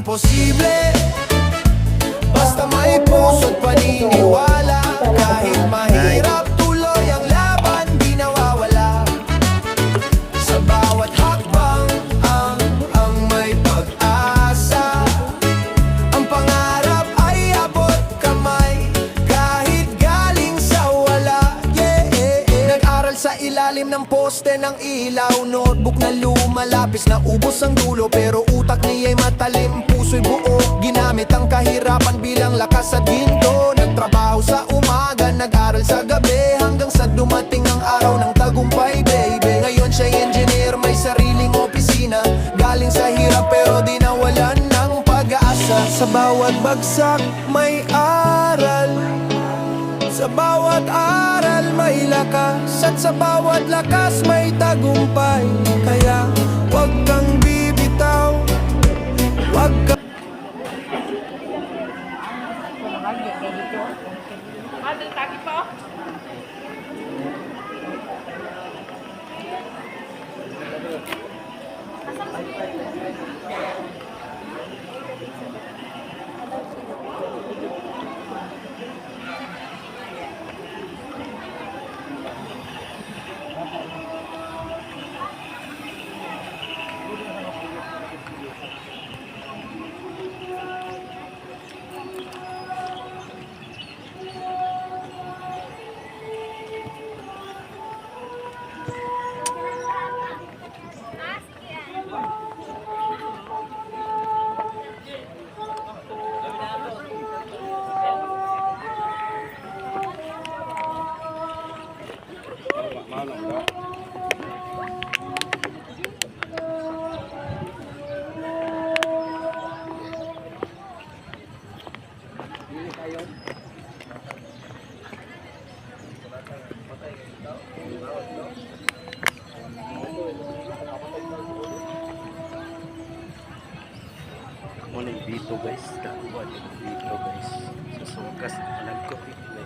Posible, basta may puso't paniniwala. Kahit mahirap tuloy ang laban, di nawawala. Sa bawat hakbang ang may pag-asa. Ang pangarap ay abot kamay, kahit galing sa wala. Nag-aral sa ilalim ng poste ng ilaw, notebook na lumalapis na ubos ang dulo. Pero utak niya'y matalim, puso'y buo. Ginamit ang kahirapan bilang lakas at ginto. Nagtrabaho sa umaga, nag-aral sa gabi, hanggang sa dumating ang araw ng tagumpay, baby. Ngayon siya'y engineer, may sariling opisina. Galing sa hirap pero di nawalan ng pag-asa. Sa bawat bagsak may aral, sa bawat aral may lakas, at sa bawat lakas may tagumpay. Kaya huwag kang bibitaw, huwag kang mo na dito guys, kakuha dito guys sa sukas nagkopit na